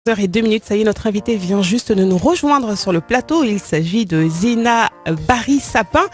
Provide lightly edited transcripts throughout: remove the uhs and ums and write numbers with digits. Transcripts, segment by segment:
2h02, ça y est, notre invité vient juste de nous rejoindre sur le plateau. Il s'agit de Zeyna Barry-Sapin.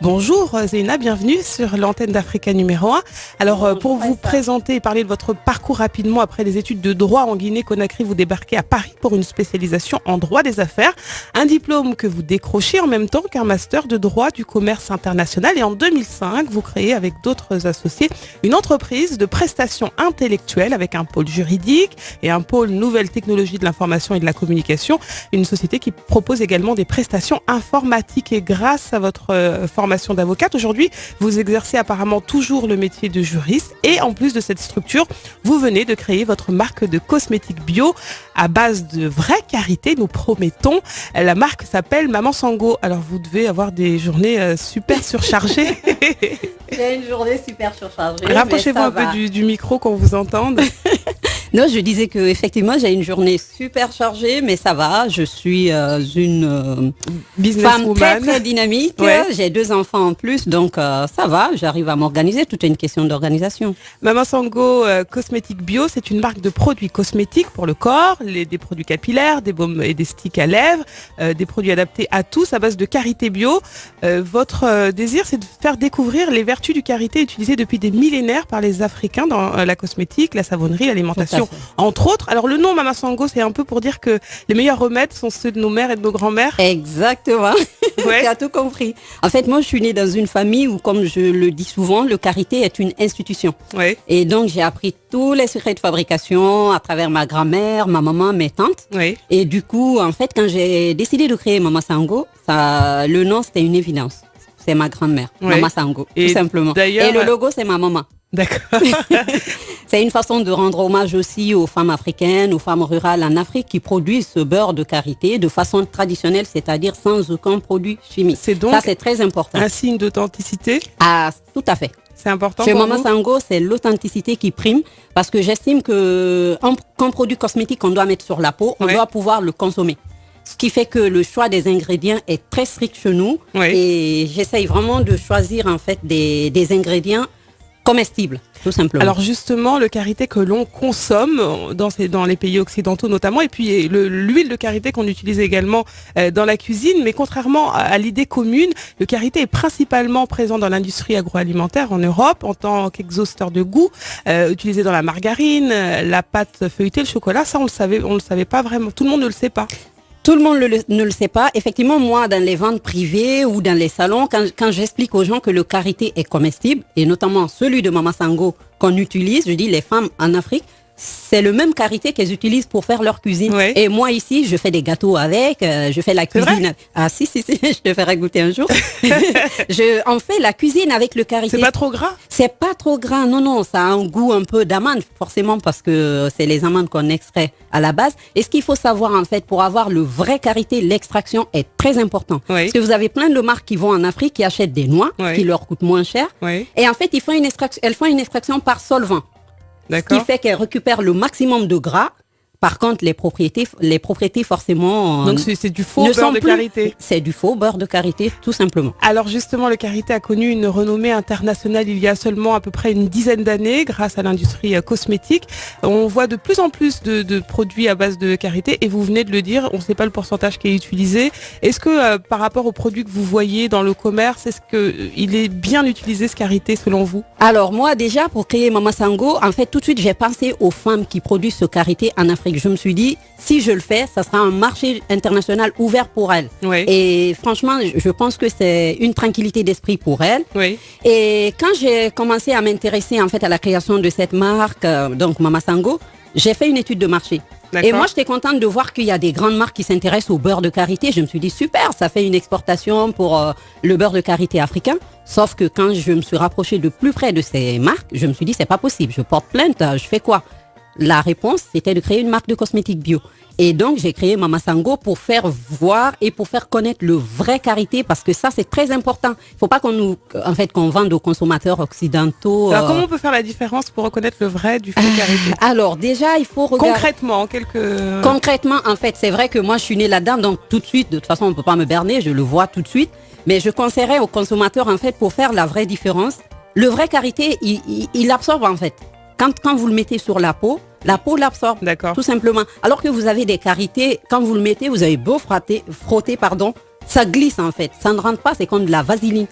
Bonjour Zeyna, bienvenue sur l'antenne d'Africa numéro 1. Alors pour vous présenter et parler de votre parcours rapidement, après des études de droit en Guinée-Conakry, vous débarquez à Paris pour une spécialisation en droit des affaires. Un diplôme que vous décrochez en même temps qu'un master de droit du commerce international. Et en 2005, vous créez avec d'autres associés une entreprise de prestations intellectuelles avec un pôle juridique et un pôle nouvelles technologies de l'information et de la communication, une société qui propose également des prestations informatiques. Et grâce à votre formation d'avocate, aujourd'hui, vous exercez apparemment toujours le métier de juriste. Et en plus de cette structure, vous venez de créer votre marque de cosmétiques bio à base de vraie karité, nous promettons. La marque s'appelle Maman Sango. Alors vous devez avoir des journées super surchargées. J'ai une journée super surchargée. Rapprochez-vous un peu du micro qu'on vous entende. Non, je disais que effectivement j'ai une journée super chargée, mais ça va. Je suis une femme très dynamique. Ouais. J'ai 2 enfants en plus, donc ça va. J'arrive à m'organiser. Tout est une question d'organisation. Maman Sango Cosmétiques Bio, c'est une marque de produits cosmétiques pour le corps, des produits capillaires, des baumes et des sticks à lèvres, des produits adaptés à tous à base de karité bio. Votre désir, c'est de faire découvrir les vertus du karité utilisé depuis des millénaires par les Africains dans la cosmétique, la savonnerie, l'alimentation. Entre autres. Alors le nom Maman Sango, c'est un peu pour dire que les meilleurs remèdes sont ceux de nos mères et de nos grands-mères. Exactement. Ouais. Tu as tout compris. En fait, moi, je suis née dans une famille où, comme je le dis souvent, le karité est une institution. Ouais. Et donc, j'ai appris tous les secrets de fabrication à travers ma grand-mère, ma maman, mes tantes. Ouais. Et du coup, en fait, quand j'ai décidé de créer Maman Sango, le nom, c'était une évidence. C'est ma grand-mère, ouais. Maman Sango, tout simplement. Et le logo, c'est ma maman. D'accord. C'est une façon de rendre hommage aussi aux femmes africaines, aux femmes rurales en Afrique qui produisent ce beurre de karité de façon traditionnelle, c'est-à-dire sans aucun produit chimique. C'est donc ça, c'est très important. Un signe d'authenticité. Ah, tout à fait. C'est important. Chez Maman Sango, c'est l'authenticité qui prime parce que j'estime qu'un produit cosmétique qu'on doit mettre sur la peau, on doit pouvoir le consommer. Ce qui fait que le choix des ingrédients est très strict chez nous. Oui. Et j'essaye vraiment de choisir en fait des ingrédients comestibles, tout simplement. Alors justement, le karité que l'on consomme dans les pays occidentaux notamment, et puis l'huile de karité qu'on utilise également dans la cuisine, mais contrairement à l'idée commune, le karité est principalement présent dans l'industrie agroalimentaire en Europe en tant qu'exhausteur de goût, utilisé dans la margarine, la pâte feuilletée, le chocolat. Ça, on le savait pas vraiment. Tout le monde ne le sait pas. Tout le monde ne le sait pas. Effectivement, moi, dans les ventes privées ou dans les salons, quand j'explique aux gens que le karité est comestible, et notamment celui de Maman Sango qu'on utilise, je dis les femmes en Afrique, c'est le même karité qu'elles utilisent pour faire leur cuisine. Oui. Et moi ici, je fais des gâteaux avec, je fais la cuisine. Ah si, je te ferai goûter un jour. On fait la cuisine avec le karité. C'est pas trop gras? C'est pas trop gras, non, ça a un goût un peu d'amande, forcément parce que c'est les amandes qu'on extrait à la base. Et ce qu'il faut savoir en fait, pour avoir le vrai karité, l'extraction est très important. Oui. Parce que vous avez plein de marques qui vont en Afrique, qui achètent des noix, qui leur coûtent moins cher. Oui. Et en fait, elles font une extraction par solvant. Ce qui fait qu'elle récupère le maximum de gras. Par contre, les propriétés forcément... Donc c'est du faux beurre de karité. C'est du faux beurre de karité, tout simplement. Alors justement, le karité a connu une renommée internationale il y a seulement à peu près une dizaine d'années grâce à l'industrie cosmétique. On voit de plus en plus de produits à base de karité et vous venez de le dire, on ne sait pas le pourcentage qui est utilisé. Est-ce que par rapport aux produits que vous voyez dans le commerce, est-ce qu'il est bien utilisé ce karité selon vous? Alors moi déjà, pour créer Maman Sango, en fait tout de suite j'ai pensé aux femmes qui produisent ce karité en Afrique. Je me suis dit, si je le fais, ça sera un marché international ouvert pour elles. Oui. Et franchement, je pense que c'est une tranquillité d'esprit pour elles. Oui. Et quand j'ai commencé à m'intéresser en fait à la création de cette marque, donc Maman Sango, j'ai fait une étude de marché. Et moi, j'étais contente de voir qu'il y a des grandes marques qui s'intéressent au beurre de karité. Je me suis dit, super, ça fait une exportation pour le beurre de karité africain. Sauf que quand je me suis rapprochée de plus près de ces marques, je me suis dit, c'est pas possible. Je porte plainte, je fais quoi? La réponse, c'était de créer une marque de cosmétiques bio. Et donc, j'ai créé Maman Sango pour faire voir et pour faire connaître le vrai karité parce que ça, c'est très important. Il ne faut pas qu'on vende aux consommateurs occidentaux. Alors, comment on peut faire la différence pour reconnaître le vrai du faux karité? Alors, déjà, il faut regarder... Concrètement, en fait, c'est vrai que moi, je suis née là-dedans, donc tout de suite, de toute façon, on ne peut pas me berner, je le vois tout de suite. Mais je conseillerais aux consommateurs, en fait, pour faire la vraie différence, le vrai karité, il absorbe, en fait. Quand vous le mettez sur la peau, La peau l'absorbe, tout simplement. Alors que vous avez des carités, quand vous le mettez, vous avez beau frotter, ça glisse en fait. Ça ne rentre pas, c'est comme de la vaseline.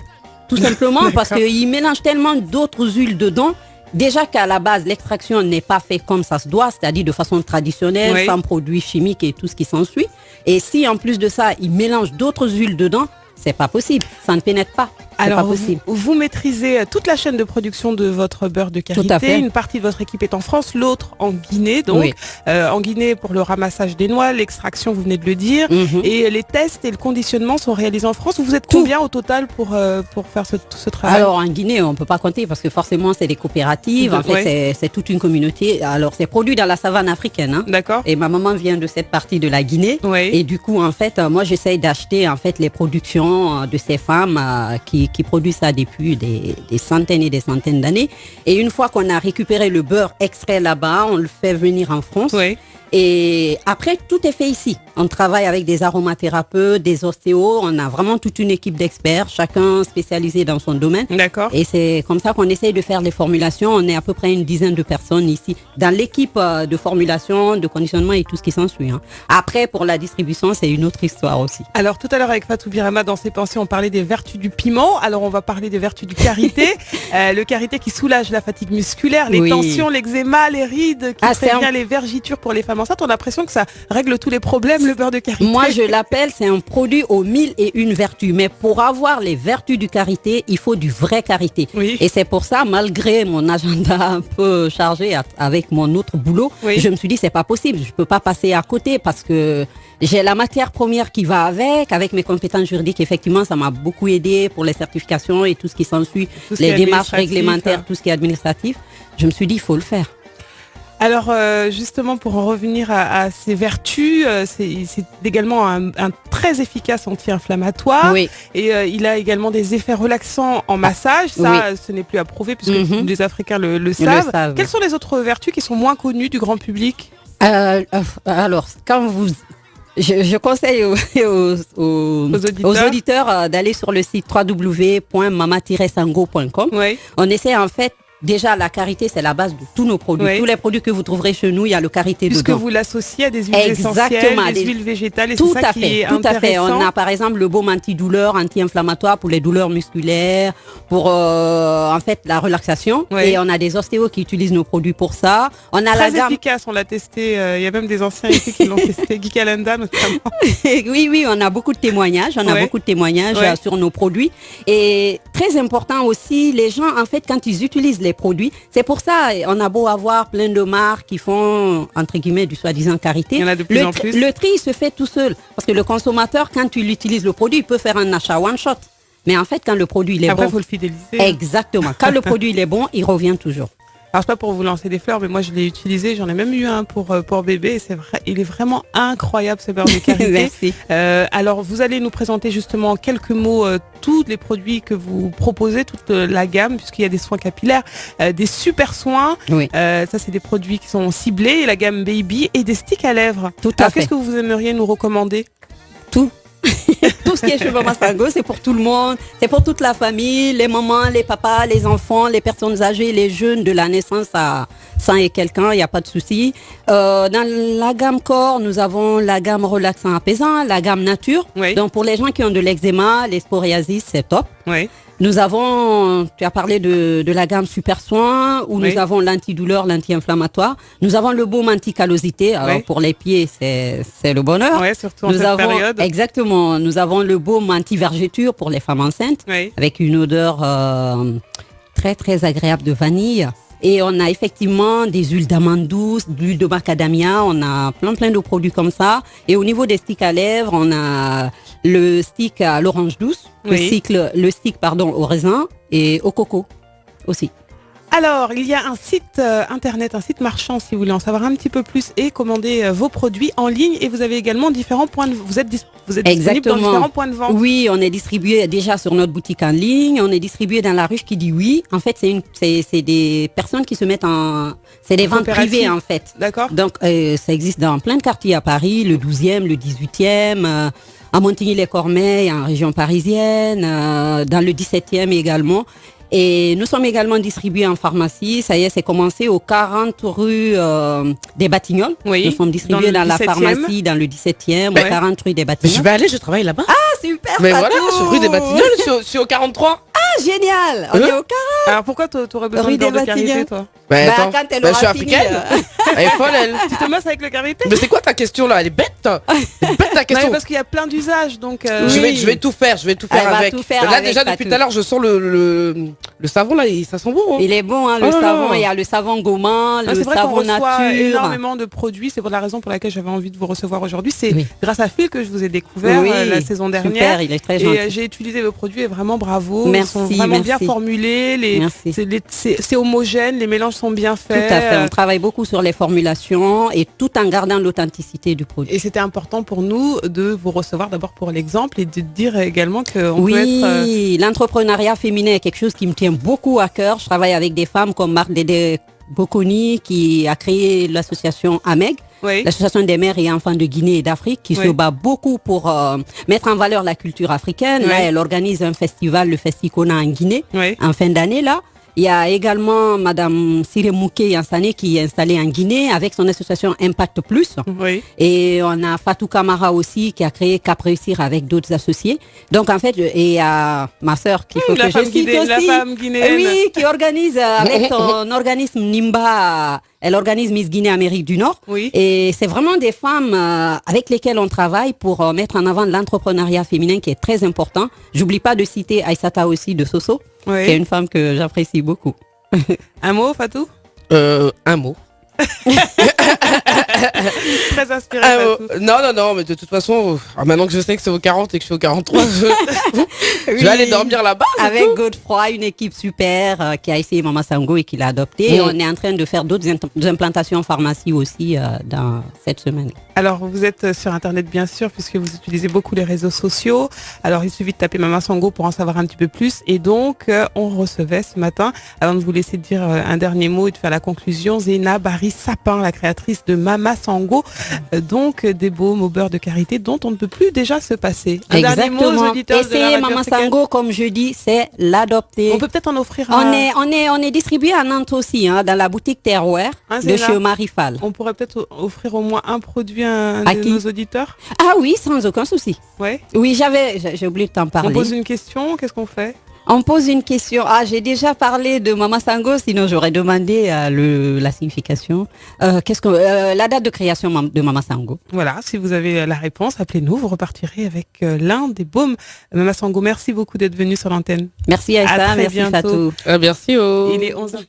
Tout simplement parce qu'il mélange tellement d'autres huiles dedans. Déjà qu'à la base, l'extraction n'est pas faite comme ça se doit, c'est-à-dire de façon traditionnelle, sans produits chimiques et tout ce qui s'ensuit. Et si en plus de ça, il mélange d'autres huiles dedans, c'est pas possible. Ça ne pénètre pas. Alors, vous maîtrisez toute la chaîne de production de votre beurre de karité. Tout à fait. Une partie de votre équipe est en France, l'autre en Guinée. Donc, en Guinée pour le ramassage des noix, l'extraction, vous venez de le dire. Et les tests et le conditionnement sont réalisés en France. Vous êtes combien au total pour faire ce travail? Alors, en Guinée, on ne peut pas compter parce que forcément, c'est des coopératives. En fait, c'est toute une communauté. Alors, c'est produit dans la savane africaine. Hein. D'accord. Et ma maman vient de cette partie de la Guinée. Et du coup, en fait, moi, j'essaye d'acheter en fait les productions de ces femmes qui produit ça depuis des centaines et des centaines d'années. Et une fois qu'on a récupéré le beurre extrait là-bas, on le fait venir en France. Et après, tout est fait ici. On travaille avec des aromathérapeutes, des ostéos. On a vraiment toute une équipe d'experts, chacun spécialisé dans son domaine. D'accord. Et c'est comme ça qu'on essaye de faire les formulations. On est à peu près une dizaine de personnes ici dans l'équipe de formulation, de conditionnement et tout ce qui s'ensuit. Hein. Après, pour la distribution, c'est une autre histoire aussi. Alors, tout à l'heure, avec Fatou Birama, dans ses pensées, on parlait des vertus du piment. Alors, on va parler des vertus du karité. Le karité qui soulage la fatigue musculaire, les tensions, l'eczéma, les rides, qui prévient les vergitures pour les femmes enceintes. On a l'impression que ça règle tous les problèmes, le beurre de karité. Moi, je l'appelle, c'est un produit aux 1001 vertus. Mais pour avoir les vertus du karité, il faut du vrai karité. Et c'est pour ça, malgré mon agenda un peu chargé avec mon autre boulot, je me suis dit, c'est pas possible. Je peux pas passer à côté parce que j'ai la matière première qui va avec mes compétences juridiques. Effectivement, ça m'a beaucoup aidé pour les certifications et tout ce qui s'ensuit, les démarches réglementaires, tout ce qui est administratif. Je me suis dit, il faut le faire. Alors justement, pour en revenir à ses vertus, c'est également un très efficace anti-inflammatoire. Et il a également des effets relaxants en massage. Ça, ce n'est plus à prouver puisque les Africains le savent. Quelles sont les autres vertus qui sont moins connues du grand public? Alors, quand vous... Je conseille aux auditeurs d'aller sur le site www.mama-sango.com. On essaie en fait, déjà la karité c'est la base de tous nos produits. Tous les produits que vous trouverez chez nous, il y a le karité dedans. Puisque vous l'associez à des huiles essentielles, des huiles végétales, et tout c'est ça qui est intéressant. Tout à fait. On a par exemple le baume antidouleur, anti-inflammatoire pour les douleurs musculaires, pour en fait la relaxation. Et on a des ostéos qui utilisent nos produits pour ça. On a très efficace, on l'a testé. Il y a même des anciens ici qui l'ont testé. Guy Calenda notamment. Oui, on a beaucoup de témoignages. On a beaucoup de témoignages sur nos produits. Et très important aussi, les gens en fait quand ils utilisent les produits, c'est pour ça on a beau avoir plein de marques qui font entre guillemets du soi-disant karité. Il y en a de plus en plus. Le tri il se fait tout seul parce que le consommateur quand il utilise le produit, il peut faire un achat one shot. Mais en fait quand le produit il est bon, il faut le fidéliser. Exactement. Quand le produit il est bon, il revient toujours. Alors c'est pas pour vous lancer des fleurs, mais moi je l'ai utilisé, j'en ai même eu un pour bébé et c'est vrai, il est vraiment incroyable ce beurre de karité. Merci. Alors vous allez nous présenter justement en quelques mots tous les produits que vous proposez, toute la gamme, puisqu'il y a des soins capillaires, des super soins. Ça c'est des produits qui sont ciblés, la gamme baby et des sticks à lèvres. Tout à fait. Qu'est-ce que vous aimeriez nous recommander? Tout. Tout ce qui est chez Mama Sango, c'est pour tout le monde, c'est pour toute la famille, les mamans, les papas, les enfants, les personnes âgées, les jeunes de la naissance à 100 et quelqu'un, il n'y a pas de souci. Dans la gamme corps, nous avons la gamme relaxant apaisant, la gamme nature. Donc pour les gens qui ont de l'eczéma, les psoriasis, c'est top. Nous avons, tu as parlé de la gamme super soins où nous avons l'antidouleur, l'anti-inflammatoire. Nous avons le baume anti-callosité. Alors pour les pieds, c'est le bonheur. Surtout en cette période. Exactement. Nous avons le baume anti-vergeture pour les femmes enceintes avec une odeur très très agréable de vanille. Et on a effectivement des huiles d'amande douce, d'huile de macadamia, on a plein de produits comme ça. Et au niveau des sticks à lèvres, on a le stick à l'orange douce, le stick au raisin et au coco aussi. Alors, il y a un site internet, un site marchand si vous voulez en savoir un petit peu plus et commander vos produits en ligne. Et vous avez également différents points de vente. Vous êtes disponible dans différents points de vente. Oui, on est distribué déjà sur notre boutique en ligne. On est distribué dans la ruche qui dit oui. En fait, c'est des personnes qui se mettent c'est des ventes privées en fait. D'accord. Donc, ça existe dans plein de quartiers à Paris, le 12e, le 18e, à Montigny-les-Cormeilles, en région parisienne, dans le 17e également. Et nous sommes également distribués en pharmacie. Ça y est, c'est commencé au 40 rue des Batignolles. Oui. Nous sommes distribués dans la pharmacie, dans le 17e, au 40 rue des Batignolles. Je vais aller, je travaille là-bas. Ah, super. Mais voilà, sur rue des Batignolles, je suis au 43. Ah, génial. On est au 40. Alors pourquoi tu aurais besoin de beurre de karité, toi? Quand elle aura je suis fini, africaine. Elle est folle, elle. Tu te masses avec le karité? Mais c'est quoi ta question là? Elle est bête. Elle est bête ta question. Non, parce qu'il y a plein d'usages, donc. Je vais tout faire, avec. Tout faire là avec, déjà depuis tout à l'heure, je sens le savon là, ça sent bon. Hein. Il est bon, hein, le savon. Il y a le savon gourmand, le savon nature. Énormément de produits. C'est pour la raison pour laquelle j'avais envie de vous recevoir aujourd'hui. C'est grâce à Phil que je vous ai découvert la saison dernière. Super, il est très gentil. Et j'ai utilisé vos produits et vraiment bravo. Merci, ils sont vraiment bien formulés. C'est homogène, les mélanges sont bien faits. Tout à fait. On travaille beaucoup sur les formulations et tout en gardant l'authenticité du produit. Et c'était important pour nous de vous recevoir d'abord pour l'exemple et de dire également qu'on peut être... Oui, l'entrepreneuriat féminin est quelque chose qui me tient beaucoup à cœur. Je travaille avec des femmes comme Marc Dédé Boconi qui a créé l'association AMEG. Oui. L'association des mères et enfants de Guinée et d'Afrique qui se bat beaucoup pour mettre en valeur la culture africaine. Là, elle organise un festival, le Festicona en Guinée, en fin d'année là. Il y a également Madame Siré Mouké Yansane qui est installée en Guinée avec son association Impact Plus. Oui. Et on a Fatou Kamara aussi qui a créé Cap Réussir avec d'autres associés. Donc en fait, et il y a ma sœur qui faut que je cite aussi. La femme guinéenne. Oui, qui organise avec son organisme Nimba. Elle organise Miss Guinée Amérique du Nord. Oui. Et c'est vraiment des femmes avec lesquelles on travaille pour mettre en avant l'entrepreneuriat féminin qui est très important. J'oublie pas de citer Aïssata aussi de Soso, qui est une femme que j'apprécie beaucoup. Un mot, Fatou? Un mot. Très inspiré. Fatou. Non, mais de toute façon, maintenant que je sais que c'est au 40 et que je suis au 43, je vais aller dormir là-bas. Avec Godefroy, une équipe super qui a essayé Mama Sango et qui l'a adopté. Et on est en train de faire d'autres implantations en pharmacie aussi dans cette semaine. Alors, vous êtes sur Internet, bien sûr, puisque vous utilisez beaucoup les réseaux sociaux. Alors, il suffit de taper Mama Sango pour en savoir un petit peu plus. Et donc, on recevait ce matin, avant de vous laisser dire un dernier mot et de faire la conclusion, Zéna Barry Sapin, la créatrice de Mama Sango, donc des baumes au beurre de karité dont on ne peut plus déjà se passer. Un dernier mot aux auditeurs de la radio Mama africaine. Sango, comme je dis, c'est l'adopter. On peut peut-être en offrir un. On est distribué à Nantes aussi, hein, dans la boutique Terroir de chez Marifal. On pourrait peut-être offrir au moins un produit à nos auditeurs. Ah oui, sans aucun souci. Ouais. Oui, j'ai oublié de t'en parler. On pose une question, qu'est-ce qu'on fait? On pose une question. Ah, j'ai déjà parlé de Mama Sango, sinon j'aurais demandé la signification. La date de création de Mama Sango. Voilà, si vous avez la réponse, appelez-nous, vous repartirez avec l'un des baumes. Mama Sango, merci beaucoup d'être venu sur l'antenne. Merci Aïssa, merci Fatou. Merci. Il est 11h.